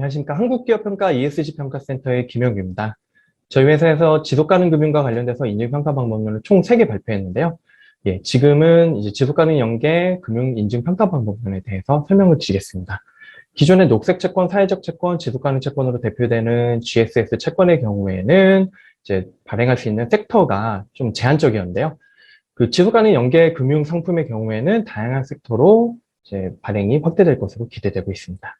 안녕하십니까. 한국기업평가 ESG 평가센터의 김영규입니다. 저희 회사에서 지속가능 금융과 관련돼서 인증평가 방법론을 총 3개 발표했는데요. 지금은 이제 지속가능 연계 금융 인증평가 방법론에 대해서 설명을 드리겠습니다. 기존의 녹색 채권, 사회적 채권, 지속가능 채권으로 대표되는 GSS 채권의 경우에는 이제 발행할 수 있는 섹터가 좀 제한적이었는데요. 그 지속가능 연계 금융 상품의 경우에는 다양한 섹터로 이제 발행이 확대될 것으로 기대되고 있습니다.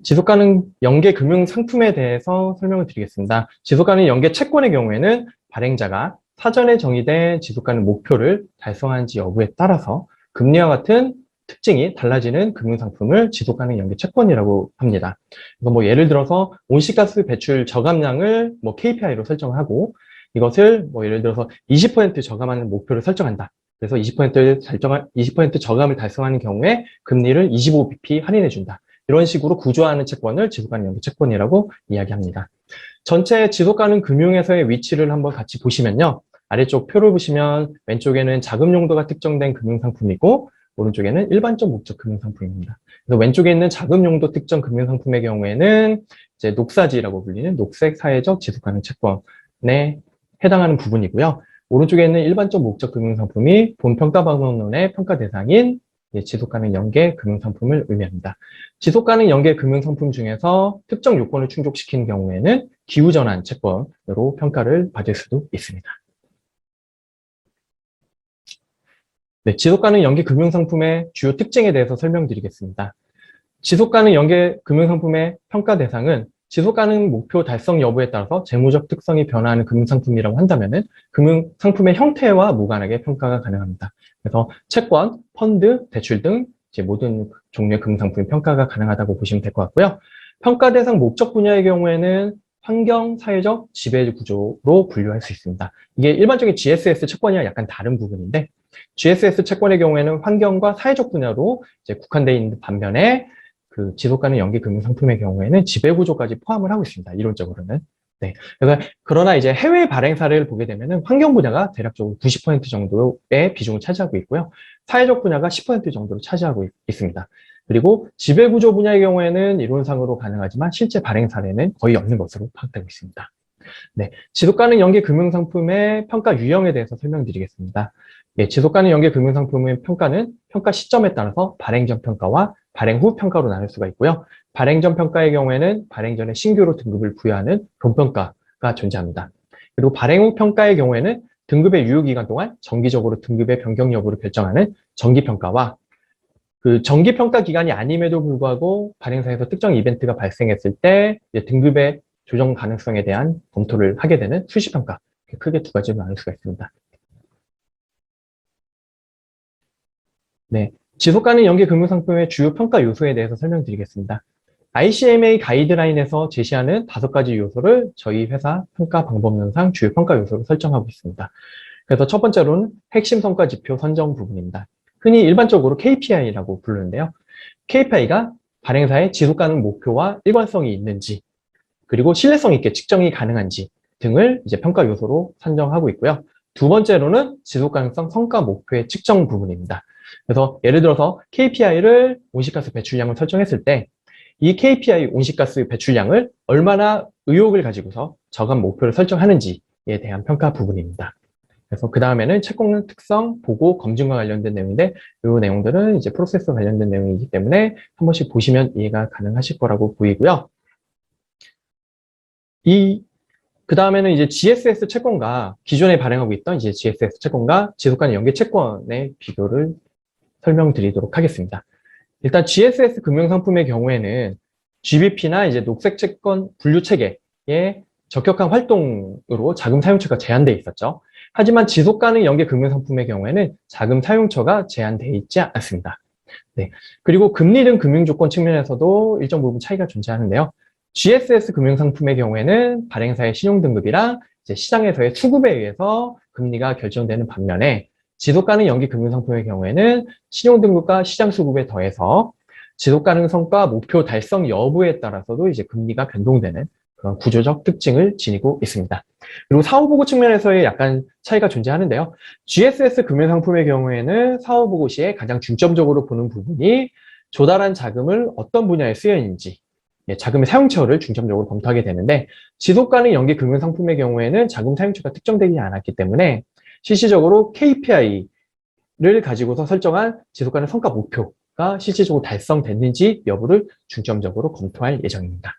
지속가능 연계 금융 상품에 대해서 설명을 드리겠습니다. 지속가능 연계 채권의 경우에는 발행자가 사전에 정의된 지속가능 목표를 달성하는지 여부에 따라서 금리와 같은 특징이 달라지는 금융상품을 지속가능 연계 채권이라고 합니다. 그래서 예를 들어서 온실가스 배출 저감량을 KPI로 설정하고 이것을 예를 들어서 20% 저감하는 목표를 설정한다. 그래서 20% 저감을 달성하는 경우에 금리를 25bp 할인해준다. 이런 식으로 구조하는 채권을 지속가능 연계 채권이라고 이야기합니다. 전체 지속가능 금융에서의 위치를 한번 같이 보시면요. 아래쪽 표를 보시면 왼쪽에는 자금 용도가 특정된 금융상품이고 오른쪽에는 일반적 목적 금융상품입니다. 그래서 왼쪽에 있는 자금 용도 특정 금융상품의 경우에는 이제 녹사지라고 불리는 녹색 사회적 지속가능 채권에 해당하는 부분이고요. 오른쪽에 있는 일반적 목적 금융상품이 본 평가 방법론의 평가 대상인 지속가능 연계 금융상품을 의미합니다. 지속가능 연계 금융상품 중에서 특정 요건을 충족시키는 경우에는 기후전환 채권으로 평가를 받을 수도 있습니다. 지속가능 연계 금융상품의 주요 특징에 대해서 설명드리겠습니다. 지속가능 연계 금융상품의 평가 대상은 지속가능 목표 달성 여부에 따라서 재무적 특성이 변화하는 금융상품이라고 한다면 금융상품의 형태와 무관하게 평가가 가능합니다. 그래서 채권, 펀드, 대출 등 이제 모든 종류의 금융상품의 평가가 가능하다고 보시면 될 것 같고요. 평가 대상 목적 분야의 경우에는 환경, 사회적, 지배 구조로 분류할 수 있습니다. 이게 일반적인 GSS 채권이랑 약간 다른 부분인데 GSS 채권의 경우에는 환경과 사회적 분야로 이제 국한되어 있는 반면에 그 지속가능 연계 금융상품의 경우에는 지배구조까지 포함을 하고 있습니다. 이론적으로는. 그러나 이제 해외 발행 사례를 보게 되면은 환경 분야가 대략적으로 90% 정도의 비중을 차지하고 있고요. 사회적 분야가 10% 정도를 차지하고 있습니다. 그리고 지배구조 분야의 경우에는 이론상으로 가능하지만 실제 발행 사례는 거의 없는 것으로 파악되고 있습니다. 지속가능 연계 금융상품의 평가 유형에 대해서 설명드리겠습니다. 지속가능 연계 금융상품의 평가는 평가 시점에 따라서 발행 전 평가와 발행 후 평가로 나눌 수가 있고요. 발행 전 평가의 경우에는 발행 전에 신규로 등급을 부여하는 본평가가 존재합니다. 그리고 발행 후 평가의 경우에는 등급의 유효기간 동안 정기적으로 등급의 변경 여부를 결정하는 정기평가와 그 정기평가 기간이 아님에도 불구하고 발행사에서 특정 이벤트가 발생했을 때 등급의 조정 가능성에 대한 검토를 하게 되는 수시평가. 크게 두 가지로 나눌 수가 있습니다. 지속가능 연계 금융상품의 주요 평가 요소에 대해서 설명드리겠습니다. ICMA 가이드라인에서 제시하는 5가지 요소를 저희 회사 평가 방법론상 주요 평가 요소로 설정하고 있습니다. 그래서 첫 번째로는 핵심 성과 지표 선정 부분입니다. 흔히 일반적으로 KPI라고 부르는데요. KPI가 발행사의 지속가능 목표와 일관성이 있는지, 그리고 신뢰성 있게 측정이 가능한지 등을 이제 평가 요소로 산정하고 있고요. 두 번째로는 지속가능성 성과 목표의 측정 부분입니다. 그래서 예를 들어서 KPI를 온실가스 배출량을 설정했을 때 이 KPI 온실가스 배출량을 얼마나 의욕을 가지고서 저감 목표를 설정하는지에 대한 평가 부분입니다. 그래서 그 다음에는 채권 특성, 보고, 검증과 관련된 내용인데 이 내용들은 이제 프로세스와 관련된 내용이기 때문에 한 번씩 보시면 이해가 가능하실 거라고 보이고요. 그 다음에는 이제 GSS 채권과 기존에 발행하고 있던 이제 GSS 채권과 지속가능 연계 채권의 비교를 설명드리도록 하겠습니다. 일단 GSS 금융상품의 경우에는 GBP나 이제 녹색 채권 분류 체계의 적격한 활동으로 자금 사용처가 제한되어 있었죠. 하지만 지속가능 연계 금융상품의 경우에는 자금 사용처가 제한되어 있지 않습니다. 그리고 금리 등 금융조건 측면에서도 일정 부분 차이가 존재하는데요. GSS 금융상품의 경우에는 발행사의 신용등급이랑 이제 시장에서의 수급에 의해서 금리가 결정되는 반면에 지속가능 연계 금융상품의 경우에는 신용등급과 시장 수급에 더해서 지속가능성과 목표 달성 여부에 따라서도 이제 금리가 변동되는 그런 구조적 특징을 지니고 있습니다. 그리고 사후보고 측면에서의 약간 차이가 존재하는데요. GSS 금융상품의 경우에는 사후보고 시에 가장 중점적으로 보는 부분이 조달한 자금을 어떤 분야에 쓰여있는지, 자금의 사용처를 중점적으로 검토하게 되는데, 지속가능 연계 금융상품의 경우에는 자금 사용처가 특정되지 않았기 때문에 실질적으로 KPI를 가지고서 설정한 지속가능 성과 목표가 실질적으로 달성됐는지 여부를 중점적으로 검토할 예정입니다.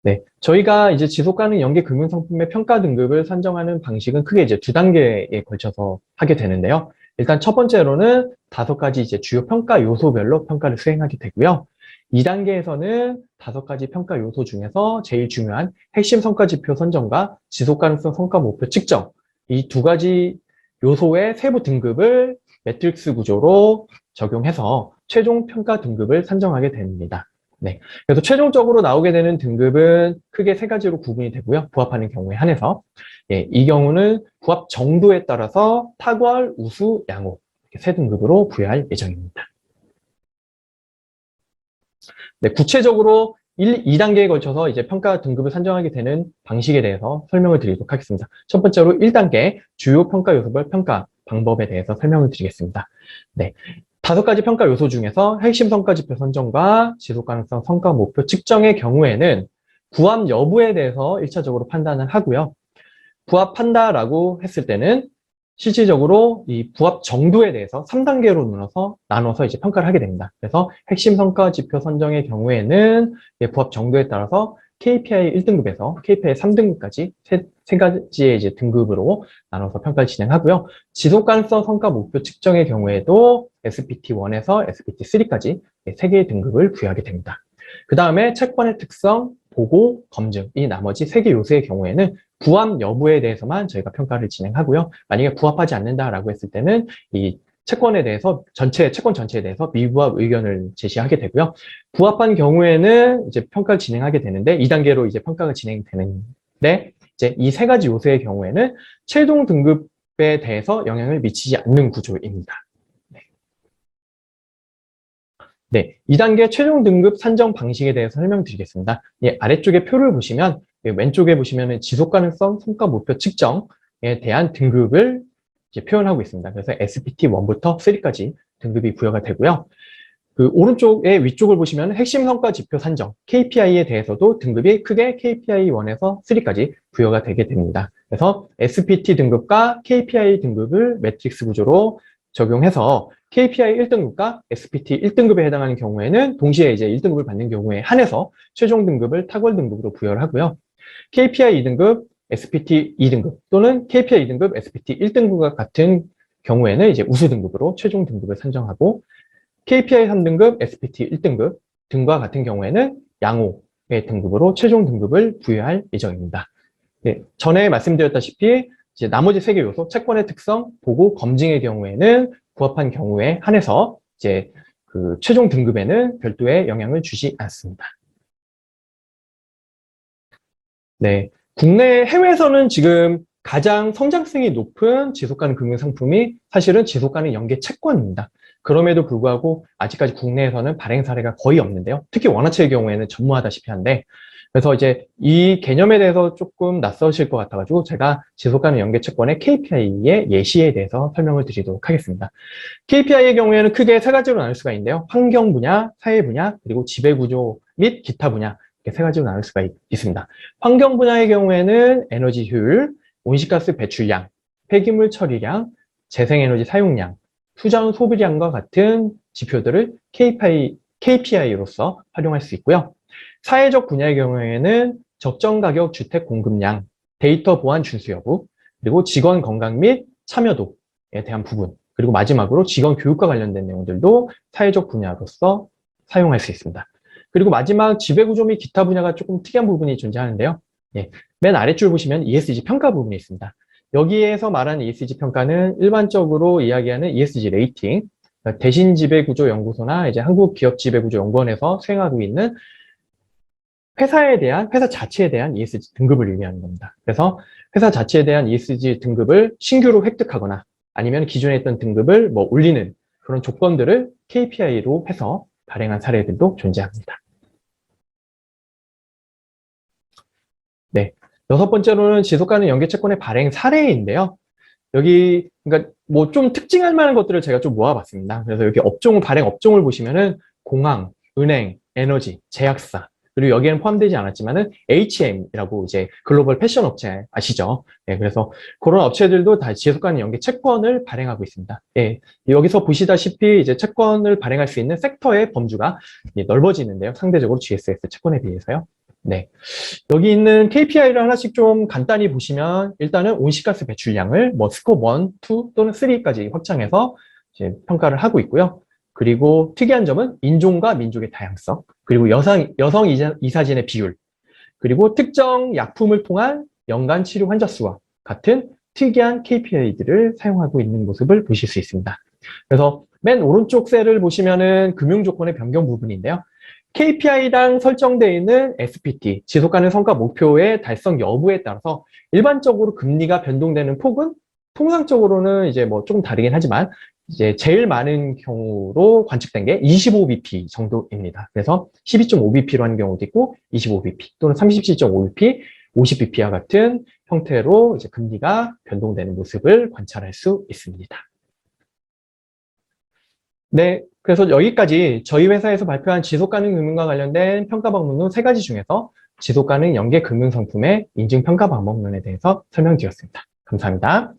네, 저희가 이제 지속가능 연계 금융상품의 평가 등급을 선정하는 방식은 크게 이제 두 단계에 걸쳐서 하게 되는데요. 일단 첫 번째로는 5가지 이제 주요 평가 요소별로 평가를 수행하게 되고요. 2단계에서는 5가지 평가 요소 중에서 제일 중요한 핵심 성과 지표 선정과 지속 가능성 성과 목표 측정, 이 2가지 요소의 세부 등급을 매트릭스 구조로 적용해서 최종 평가 등급을 산정하게 됩니다. 네. 그래서 최종적으로 나오게 되는 등급은 크게 3가지로 구분이 되고요. 부합하는 경우에 한해서. 이 경우는 부합 정도에 따라서 탁월, 우수, 양호 이렇게 3등급으로 부여할 예정입니다. 네, 구체적으로 2단계에 걸쳐서 이제 평가 등급을 산정하게 되는 방식에 대해서 설명을 드리도록 하겠습니다. 첫 번째로 1단계 주요 평가 요소별 평가 방법에 대해서 설명을 드리겠습니다. 네. 5가지 평가 요소 중에서 핵심 성과 지표 선정과 지속 가능성 성과 목표 측정의 경우에는 부합 여부에 대해서 1차적으로 판단을 하고요. 부합한다라고 했을 때는 실질적으로 이 부합 정도에 대해서 3단계로 나눠서 이제 평가를 하게 됩니다. 그래서 핵심 성과 지표 선정의 경우에는 부합 정도에 따라서 KPI 1등급에서 KPI 3등급까지 세 가지의 이제 등급으로 나눠서 평가를 진행하고요. 지속 가능성 성과 목표 측정의 경우에도 SPT1에서 SPT3까지 3개의 등급을 부여하게 됩니다. 그 다음에 채권의 특성, 보고, 검증, 이 나머지 3개 요소의 경우에는 부합 여부에 대해서만 저희가 평가를 진행하고요. 만약에 부합하지 않는다라고 했을 때는 이 채권에 대해서 채권 전체에 대해서 미부합 의견을 제시하게 되고요. 부합한 경우에는 이제 평가를 진행하게 되는데 2단계로 이제 평가가 진행되는데 이제 이 3가지 요소의 경우에는 최종 등급에 대해서 영향을 미치지 않는 구조입니다. 네, 2단계 최종 등급 산정 방식에 대해서 설명드리겠습니다. 아래쪽에 표를 보시면 왼쪽에 보시면 지속 가능성 성과 목표 측정에 대한 등급을 이제 표현하고 있습니다. 그래서 SPT1부터 3까지 등급이 부여가 되고요. 그 오른쪽에 위쪽을 보시면 핵심 성과 지표 산정 KPI에 대해서도 등급이 크게 KPI1에서 3까지 부여가 되게 됩니다. 그래서 SPT 등급과 KPI 등급을 매트릭스 구조로 적용해서 KPI 1등급과 SPT 1등급에 해당하는 경우에는 동시에 이제 1등급을 받는 경우에 한해서 최종 등급을 탁월 등급으로 부여를 하고요. KPI 2등급, SPT 2등급 또는 KPI 2등급, SPT 1등급과 같은 경우에는 이제 우수 등급으로 최종 등급을 산정하고 KPI 3등급, SPT 1등급 등과 같은 경우에는 양호의 등급으로 최종 등급을 부여할 예정입니다. 네, 전에 말씀드렸다시피 이제 나머지 3개 요소, 채권의 특성, 보고, 검증의 경우에는 부합한 경우에 한해서 이제 그 최종 등급에는 별도의 영향을 주지 않습니다. 네, 국내 해외에서는 지금 가장 성장성이 높은 지속가능 금융상품이 사실은 지속가능 연계 채권입니다. 그럼에도 불구하고 아직까지 국내에서는 발행 사례가 거의 없는데요. 특히 원화채의 경우에는 전무하다시피 한데, 그래서 이제 이 개념에 대해서 조금 낯서실 것 같아가지고 제가 지속가능 연계 채권의 KPI의 예시에 대해서 설명을 드리도록 하겠습니다. KPI의 경우에는 크게 3가지로 나눌 수가 있는데요. 환경 분야, 사회 분야, 그리고 지배구조 및 기타 분야 이렇게 3가지로 나눌 수가 있습니다. 환경 분야의 경우에는 에너지 효율, 온실가스 배출량, 폐기물 처리량, 재생에너지 사용량, 투자원 소비량과 같은 지표들을 KPI로서 활용할 수 있고요. 사회적 분야의 경우에는 적정 가격 주택 공급량, 데이터 보안 준수 여부, 그리고 직원 건강 및 참여도에 대한 부분, 그리고 마지막으로 직원 교육과 관련된 내용들도 사회적 분야로서 사용할 수 있습니다. 그리고 마지막 지배구조 및 기타 분야가 조금 특이한 부분이 존재하는데요. 맨 아래줄 보시면 ESG 평가 부분이 있습니다. 여기에서 말하는 ESG 평가는 일반적으로 이야기하는 ESG 레이팅, 대신 지배구조 연구소나 이제 한국기업지배구조연구원에서 수행하고 있는 회사 자체에 대한 ESG 등급을 의미하는 겁니다. 그래서 회사 자체에 대한 ESG 등급을 신규로 획득하거나 아니면 기존에 있던 등급을 뭐 올리는 그런 조건들을 KPI로 해서 발행한 사례들도 존재합니다. 네. 6번째로는 지속가능 연계채권의 발행 사례인데요. 여기, 그러니까 뭐 좀 특징할 만한 것들을 제가 좀 모아봤습니다. 그래서 여기 업종을, 발행 업종을 보시면은 공항, 은행, 에너지, 제약사, 그리고 여기에는 포함되지 않았지만은 H&M이라고 이제 글로벌 패션 업체 아시죠? 네, 그래서 그런 업체들도 다 지속가능 연계 채권을 발행하고 있습니다. 예, 여기서 보시다시피 이제 채권을 발행할 수 있는 섹터의 범주가 넓어지는데요. 상대적으로 GSS 채권에 비해서요. 네. 여기 있는 KPI를 하나씩 좀 간단히 보시면 일단은 온실가스 배출량을 뭐 스코어 1, 2 또는 3까지 확장해서 이제 평가를 하고 있고요. 그리고 특이한 점은 인종과 민족의 다양성, 그리고 여성 이사진의 비율, 그리고 특정 약품을 통한 연간 치료 환자 수와 같은 특이한 KPI들을 사용하고 있는 모습을 보실 수 있습니다. 그래서 맨 오른쪽 셀을 보시면은 금융조건의 변경 부분인데요. KPI당 설정되어 있는 SPT, 지속가능 성과 목표의 달성 여부에 따라서 일반적으로 금리가 변동되는 폭은 통상적으로는 이제 뭐 조금 다르긴 하지만 이제 제일 많은 경우로 관측된 게 25bp 정도입니다. 그래서 12.5bp로 하는 경우도 있고 25bp 또는 37.5bp, 50bp와 같은 형태로 이제 금리가 변동되는 모습을 관찰할 수 있습니다. 네, 그래서 여기까지 저희 회사에서 발표한 지속가능 금융과 관련된 평가 방법론 3가지 중에서 지속가능 연계 금융 상품의 인증 평가 방법론에 대해서 설명드렸습니다. 감사합니다.